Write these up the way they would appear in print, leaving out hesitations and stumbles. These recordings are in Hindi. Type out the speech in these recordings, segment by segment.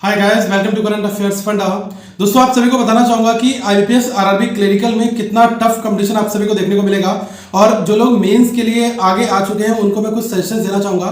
Hi guys, welcome to current affairs funda. दोस्तों, आप सभी को बताना चाहूंगा कि आईबीपीएस आरआरबी क्लरिकल में कितना टफ कंपटीशन आप सभी को देखने को मिलेगा। और जो लोग मेंस के लिए आगे आ चुके हैं उनको मैं कुछ सजेशन देना चाहूंगा।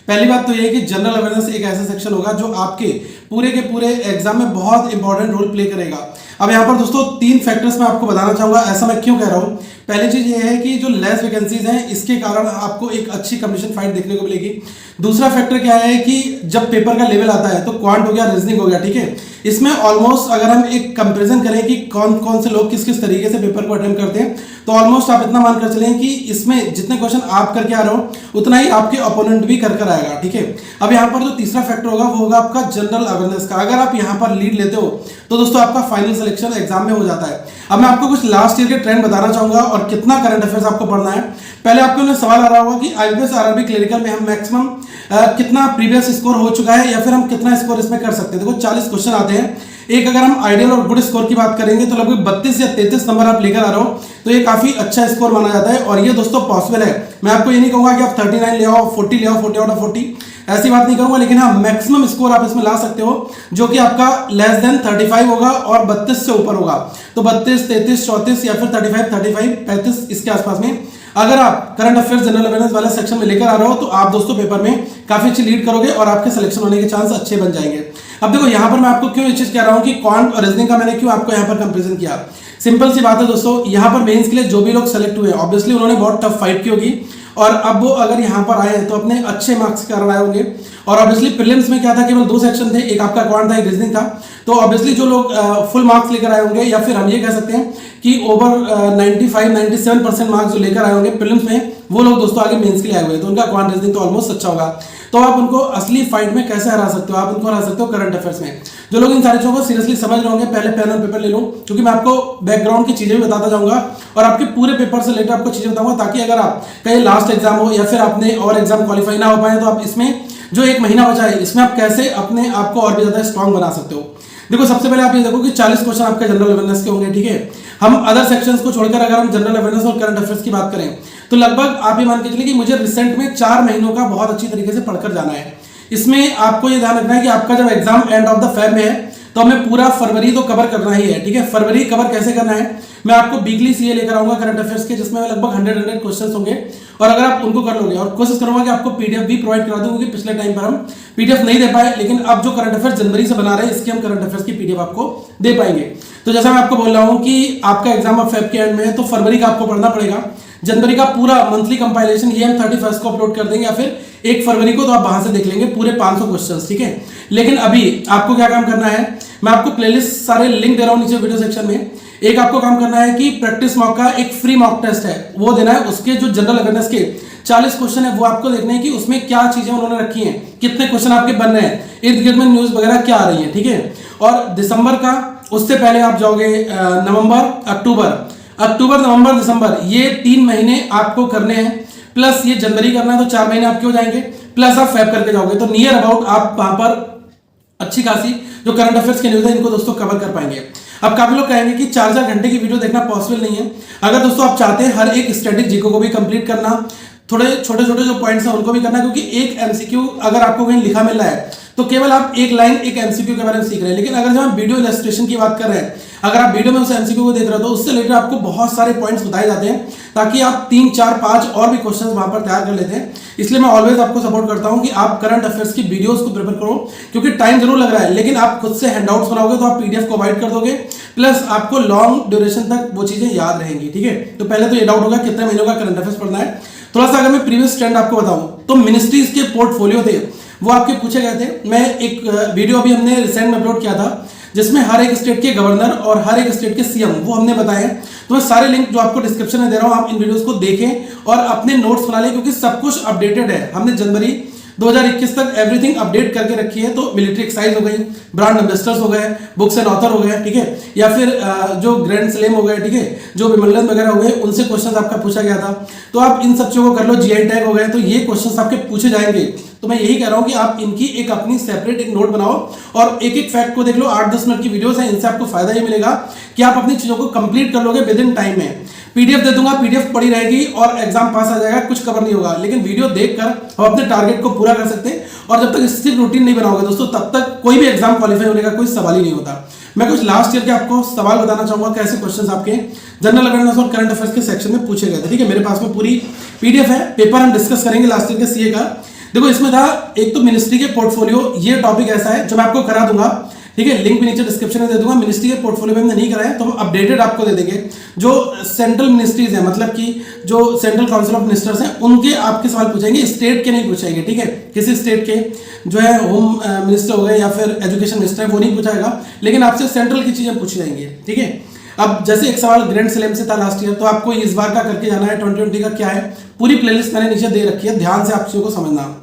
पहली बात तो ये है कि जनरल अवेयरनेस एक ऐसा सेक्शन होगा जो आपके पूरे के पूरे एग्जाम में बहुत इंपॉर्टेंट रोल प्ले करेगा। अब यहाँ पर दोस्तों 3 फैक्टर्स मैं आपको बताना चाहूंगा। ऐसा मैं क्यों कह रहा हूँ? पहली चीज ये है कि जो लेस वैकेंसीज हैं इसके कारण आपको एक अच्छी कंपटीशन फाइट देखने को मिलेगी। दूसरा फैक्टर क्या है कि जब पेपर का लेवल आता है तो क्वांट हो गया, रीजनिंग हो गया, ठीक है। इसमें ऑलमोस्ट अगर हम एक कंपैरिजन करें कि कौन कौन से लोग किस किस तरीके से पेपर को अटेम्प्ट करते हैं तो ऑलमोस्ट आप इतना मानकर चलें कि इसमें जितने क्वेश्चन आप करके आ रहे हो उतना ही आपके ओपोनेंट भी कर आएगा, ठीक है। अब यहाँ पर जो तीसरा फैक्टर होगा वो होगा आपका जनरल अवेयरनेस का। अगर आप यहाँ पर लीड लेते हो तो दोस्तों आपका फाइनल सिलेक्शन एग्जाम में हो जाता है। अब मैं आपको कुछ लास्ट ईयर के ट्रेंड बताना चाहूंगा और कितना करंट अफेयर्स आपको पढ़ना है। पहले आपके लिए सवाल आ रहा होगा कि आईबीपीएस आरआरबी क्लरिकल में हम मैक्सिमम कितना प्रीवियस स्कोर हो चुका है या फिर हम कितना स्कोर इसमें कर सकते हैं। देखो 40 क्वेश्चन आते हैं। एक अगर हम आइडियल और गुड स्कोर की बात करेंगे तो लगभग 32 या 33 नंबर आप लेकर आ रहे हो तो ये काफी अच्छा स्कोर माना जाता है। और ये दोस्तों पॉसिबल है। मैं आपको ये नहीं कहूंगा कि आप 39 ले आओ, 40 ले आओ, 40 आउट ऑफ 40, ऐसी बात नहीं करूंगा, लेकिन हाँ मैक्सिमम स्कोर आप इसमें ला सकते हो जो कि आपका लेस देन 35 होगा और 32 से ऊपर होगा। तो 32, 33, 34 या फिर 35, 35 इसके आसपास में अगर आप करंट अफेयर्स जनरल अवेयरनेस वाले सेक्शन में लेकर आ रहे हो तो आप दोस्तों पेपर में काफी अच्छी लीड करोगे और आपके सिलेक्शन होने के चांस अच्छे बन जाएंगे। अब देखो यहाँ पर मैं आपको क्यों ये चीज कह रहा हूँ कि क्वांट और रीजनिंग का मैंने क्यों आपको यहाँ पर कंपैरिजन किया। सिंपल सी बात है दोस्तों, यहाँ पर मेंस के लिए जो भी लोग सेलेक्ट हुए ऑब्वियसली उन्होंने बहुत टफ फाइट की होगी और अब वो अगर यहाँ पर आए तो अपने अच्छे मार्क्स कर आए होंगे। और ऑब्वियसली प्रीलिम्स में क्या था, केवल 2 सेक्शन थे, एक आपका क्वांट था, एक रीजनिंग था। तो ऑब्वियसली जो लोग फुल मार्क्स लेकर आए होंगे या फिर हम ये कह सकते हैं कि ओवर 95-97% मार्क्स जो लेकर आए होंगे प्रीलिम्स में, वो लोग दोस्तों आगे मेंस के लिए आए हुए हैं तो उनका क्वांट रीजनिंग तो ऑलमोस्ट अच्छा होगा। तो आप उनको असली फाइट में कैसे हरा सकते हो? आप उनको हरा सकते हो करंट अफेयर्स में। जो लोग इन सारी चीजों को सीरियसली समझ रहे होंगे पहले पेन और पेपर ले लो, क्योंकि मैं आपको बैकग्राउंड की चीजें भी बताता जाऊंगा और आपके पूरे पेपर से रिलेटेड आपको चीजें बताऊंगा ताकि अगर आप कहीं लास्ट एग्जाम हो या फिर आपने और एग्जाम क्वालिफाई ना हो पाए तो आप इसमें जो 1 महीना बचा है इसमें आप कैसे अपने आप को और भी ज्यादा स्ट्रांग बना सकते हो। देखो सबसे पहले आप ये देखो कि 40 क्वेश्चन आपके जनरल अवेयरनेस के होंगे, ठीक है। हम अदर सेक्शंस को छोड़कर अगर हम जनरल अवेयरनेस और करंट अफेयर्स की बात करें तो लगभग आप ये मान के चलिए कि मुझे रिसेंट में 4 महीनों का बहुत अच्छी तरीके से पढ़कर जाना है। इसमें आपको ये ध्यान रखना है कि आपका जब exam end of the Feb में है तो हमें पूरा फरवरी तो कवर करना ही है, ठीक है। फरवरी कवर कैसे करना है, मैं आपको वीकली सीए लेकर आऊंगा करंट अफेयर्स के, जिसमें लगभग 100 क्वेश्चंस होंगे और अगर आप उनको कर लोगे और कोशिश करूंगा कि आपको पीडीएफ भी प्रोवाइड करा दूं, क्योंकि पिछले टाइम पर हम पीडीएफ नहीं दे पाए, लेकिन अब जो करंट अफेयर्स जनवरी से बना रहे हैं इसकी हम करंट अफेयर्स की पीडीएफ आपको दे पाएंगे। तो जैसा मैं आपको बोल रहा हूं कि आपका एग्जाम अब फेब के एंड में है तो फरवरी का आपको पढ़ना पड़ेगा। जनवरी का पूरा मंथली कंपाइलेशन ये हम 31 को अपलोड कर देंगे या फिर 1 फरवरी को, तो आप वहां से देख लेंगे पूरे 500 क्वेश्चंस, ठीक है। लेकिन अभी आपको क्या काम करना है, मैं आपको प्लेलिस्ट सारे लिंक दे रहा हूं नीचे वीडियो सेक्शन में। एक आपको काम करना है कि प्रैक्टिस मॉक का एक फ्री मॉक टेस्ट है वो देना है। उसके जो जनरल अवेयरनेस के 40 क्वेश्चन है वो आपको देखने हैं कि उसमें क्या चीजें उन्होंने रखी हैं, कितने क्वेश्चन आपके बन रहे हैं, इर्द गिर्द में न्यूज वगैरह क्या आ रही है, ठीक है। और दिसंबर का उससे पहले आप जाओगे नवंबर, अक्टूबर, नवंबर, दिसंबर, ये 3 महीने आपको करने हैं, प्लस ये जनवरी करना है तो 4 महीने आपके हो जाएंगे, प्लस आप फेब करके जाओगे तो नियर अबाउट आप वहां पर अच्छी खासी जो करंट अफेयर्स के न्यूज है इनको दोस्तों कवर कर पाएंगे। अब काफी लोग कहेंगे कि 4-4 घंटे की वीडियो देखना पॉसिबल नहीं है। अगर दोस्तों आप चाहते हैं हर एक स्टैटिक जीको को भी कंप्लीट करना, थोड़े छोटे छोटे जो पॉइंट्स हैं उनको भी करना, क्योंकि एक एमसीक्यू अगर आपको कहीं लिखा मिल रहा है तो केवल आप एक लाइन एक एमसीक्यू के बारे में सीख रहे हैं। लेकिन अगर जब हम वीडियो इलस्ट्रेशन की बात कर रहे हैं, अगर आप वीडियो में उस एमसीक्यू को देख रहे हो तो उससे रिलेटेड आपको बहुत सारे पॉइंट्स बताए जाते हैं ताकि आप 3, 4, 5 और भी क्वेश्चंस वहां पर तैयार कर लेते हैं। इसलिए मैं ऑलवेज आपको सपोर्ट करता हूं कि आप करंट अफेयर्स की वीडियोस को प्रिपेयर करो, क्योंकि टाइम जरूर लग रहा है लेकिन आप खुद से हैंडआउट्स बनाओगे तो आप पीडीएफ को अवॉइड कर दोगे, प्लस आपको लॉन्ग ड्यूरेशन तक वो चीजें याद रहेंगी, ठीक है। तो पहले तो ये डाउट होगा कितने महीनों का करंट अफेयर्स पढ़ना है। थोड़ा सा अगर मैं प्रीवियस ट्रेंड आपको बताऊं तो मिनिस्ट्रीज के पोर्टफोलियो थे वो आपके पूछे गए थे। मैं एक वीडियो अभी हमने रिसेंट में अपलोड किया था जिसमें हर एक स्टेट के गवर्नर और हर एक स्टेट के सीएम वो हमने बताए हैं। तो मैं सारे लिंक जो आपको डिस्क्रिप्शन में दे रहा हूं आप इन वीडियोस को देखें और अपने नोट्स बना लें, क्योंकि सब कुछ अपडेटेड है। हमने जनवरी 2021 तक एवरीथिंग अपडेट करके रखी है। तो मिलिट्री एक्साइज हो गई, ब्रांड एम्बेसडर्स हो गए, बुक्स एंड ऑथर हो गए, ठीक है, या फिर जो ग्रैंड स्लैम हो गए, ठीक है, जो विमलन वगैरह हो गए उनसे क्वेश्चंस आपका पूछा गया था। तो आप इन सब चीजों को कर लो। जीआई टैग हो गए तो ये क्वेश्चंस आपके पूछे जाएंगे। तो मैं यही कह रहा हूं कि आप इनकी एक अपनी सेपरेट एक नोट बनाओ और एक एक फैक्ट को देख लो। 8-10 मिनट की वीडियोस हैं, इनसे आपको फायदा ये मिलेगा कि आप अपनी चीजों को कंप्लीट कर लोगे विद इन टाइम में। पीडीएफ दे दूंगा, पीडीएफ पड़ी रहेगी और एग्जाम पास आ जाएगा, कुछ कवर नहीं होगा, लेकिन वीडियो देखकर हम अपने टारगेट को पूरा कर सकते हैं और जब तक स्थिर रूटीन नहीं बनाओगे दोस्तों, तब तक कोई भी एग्जाम क्वालिफाई होने का कोई सवाल ही नहीं होता। मैं कुछ लास्ट ईयर के आपको सवाल बताना चाहूंगा, कैसे क्वेश्चंस आपके जनरल अवेयरनेस और करंट अफेयर्स के सेक्शन में पूछे गए थे। ठीक है, मेरे पास में पूरी पीडीएफ है, पेपर हम डिस्कस करेंगे लास्ट ईयर के सीए का। देखो इसमें था एक तो मिनिस्ट्री के पोर्टफोलियो, ये टॉपिक ऐसा है जो मैं आपको करा दूंगा, ठीक है, लिंक भी नीचे डिस्क्रिप्शन में दे दूंगा। मिनिस्ट्री के पोर्टफोलियो में हमने नहीं कराया तो हम अपडेटेड आपको दे देंगे। जो सेंट्रल मिनिस्ट्रीज है, मतलब कि जो सेंट्रल काउंसिल ऑफ मिनिस्टर्स हैं, उनके आपके सवाल पूछेंगे, स्टेट के नहीं पूछेंगे। ठीक है, किसी स्टेट के जो है होम मिनिस्टर हो गए या फिर एजुकेशन मिनिस्टर है, वो नहीं पूछाएगा, लेकिन आपसे सेंट्रल की चीजें पूछी जाएंगी। ठीक है, अब जैसे एक सवाल ग्रैंड स्लैम से था लास्ट ईयर, तो आपको इस बार का करके जाना है 2020 का क्या है, पूरी प्लेलिस्ट मैंने नीचे दे रखी है, ध्यान से आप चीजों को समझना।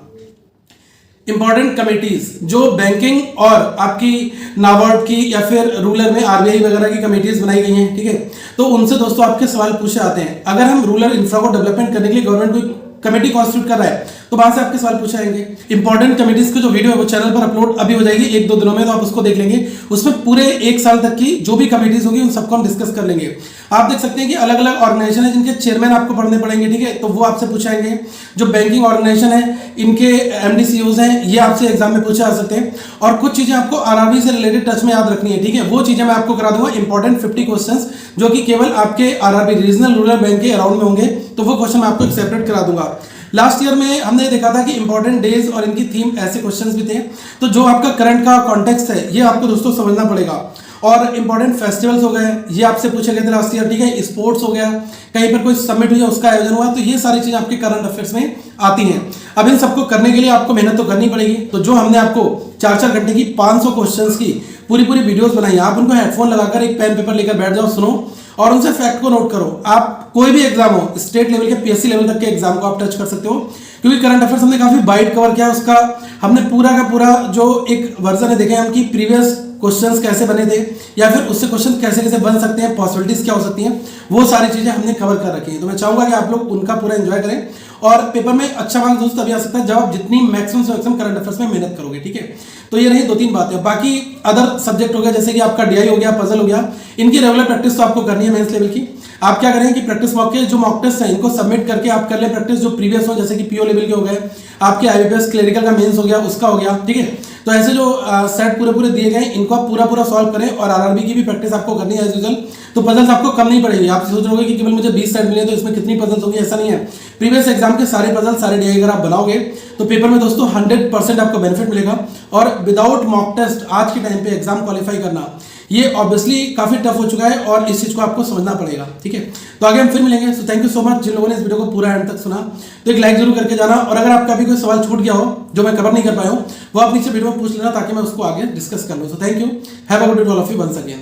इंपॉर्टेंट कमिटीज जो बैंकिंग और आपकी नाबार्ड की या फिर रूरल में आरबीआई वगैरह की कमिटीज बनाई गई हैं, ठीक है, तो उनसे दोस्तों आपके सवाल पूछे आते हैं। अगर हम रूरल इंफ्रा को डेवलपमेंट करने के लिए गवर्नमेंट कोई कमेटी कॉन्स्टिट्यूट कर रहा है, तो वहां से आपके सवाल पूछे जाएंगे। इंपॉर्टेंट कमिटीज की जो वीडियो है वो चैनल पर अपलोड अभी हो जाएगी 1-2 दिनों में, तो आप उसको देख लेंगे। उसमें पूरे 1 साल तक की जो भी कमिटीज होगी उन सबको हम डिस्कस कर लेंगे। आप देख सकते हैं कि अलग अलग ऑर्गेनाइजेशन है जिनके चेयरमैन आपको पढ़ने पड़ेंगे, ठीक है, तो वो आपसे पूछाएंगे। जो बैंकिंग ऑर्गेनाइजेशन है, इनके एमडीसीओज हैं, ये आपसे एग्जाम में पूछे जा सकते हैं। और कुछ चीजें आपको आरआरबी से रिलेटेड टच में याद रखनी है, ठीक है, वो चीजें मैं आपको करा दूंगा। इंपॉर्टेंट 50 क्वेश्चंस जो कि केवल आपके आरआरबी रीजनल रूरल बैंक के अराउंड में होंगे, तो वो क्वेश्चन मैं आपको एक सेपरेट करा दूंगा। लास्ट ईयर में हमने देखा था कि इंपॉर्टेंट डेज और इनकी थीम ऐसे क्वेश्चंस भी थे। तो जो आपका करंट का कॉन्टेक्स्ट है, ये आपको दोस्तों समझना पड़ेगा। और इंपॉर्टेंट फेस्टिवल्स हो गए, ये आपसे पूछे गए थे लास्ट ईयर, ठीक है, स्पोर्ट्स हो गया, कहीं पर कोई समिट हुई है उसका आयोजन हुआ, तो ये सारी चीजें आपके करंट अफेयर्स में आती हैं। अब इन सबको करने के लिए आपको मेहनत तो करनी पड़ेगी। तो जो हमने आपको 4-4 घंटे की 500 क्वेश्चंस की पूरी वीडियोस बनाई, आप उनको हेडफोन लगाकर एक पेन पेपर लेकर बैठ जाओ, सुनो और उनसे फैक्ट को नोट करो। आप कोई भी एग्जाम हो, स्टेट लेवल के पीएससी लेवल तक के एग्जाम को आप टच कर सकते हो, क्योंकि करंट अफेयर्स हमने काफी वाइड कवर किया। उसका हमने पूरा का पूरा जो एक वर्जन है देखे हम कि प्रीवियस क्वेश्चंस कैसे बने थे या फिर उससे क्वेश्चन कैसे कैसे बन सकते हैं, पॉसिबिलिटीज क्या हो सकती हैं, वो सारी चीजें हमने कवर कर रखी है। तो मैं चाहूंगा कि आप लोग उनका पूरा एंजॉय करें और पेपर में अच्छा मार्क्स दोस्तों तभी आ सकता है जब आप जितनी मैक्सिमम से मैक्सिमम करंट अफेयर्स में मेहनत करोगे। ठीक है, तो ये रही 2-3 बातें। बाकी अदर सब्जेक्ट हो गया, जैसे कि आपका डीआई हो गया, पजल हो गया, इनकी रेगुलर प्रैक्टिस तो आपको करनी है मेंस लेवल की। आप क्या करें कि प्रैक्टिस मॉक के जो मॉक टेस्ट हैं इनको सबमिट करके आप कर ले प्रैक्टिस, जो प्रीवियस हो, जैसे कि पीओ लेवल के हो गए, आपके आईबीपीएस क्लरिकल का मेंस हो गया, उसका हो गया। ठीक है, तो ऐसे जो सेट पूरे दिए गए इनको आप पूरा सॉल्व करें और आरआरबी की भी प्रैक्टिस आपको करनी है एज यूजुअल। तो पजल्स आपको कम नहीं पड़ेगी। आप सोच रहे हो कि केवल मुझे 20 सेट मिले तो इसमें कितनी पजल्स होंगी, ऐसा नहीं है। प्रीवियस एग्जाम के सारे पजल, सारे डीआई अगर आप बनाओगे तो पेपर में दोस्तों 100% आपको बेनिफिट मिलेगा। और विदाउट मॉक टेस्ट आज के टाइम पे एग्जाम क्वालिफाई करना ये ऑब्वियसली काफी टफ हो चुका है और इस चीज को आपको समझना पड़ेगा। ठीक है, तो आगे हम फिर मिलेंगे। So thank you so much जिन लोगों ने इस वीडियो को पूरा एंड तक सुना, तो एक लाइक जरूर करके जाना। और अगर आपका भी कोई सवाल छूट गया हो जो मैं कवर नहीं कर पाया हूं, वो आप नीचे वीडियो में पूछ लेना ताकि मैं उसको आगे डिस्कस कर लूं। So thank you, have a good day to all of you once again.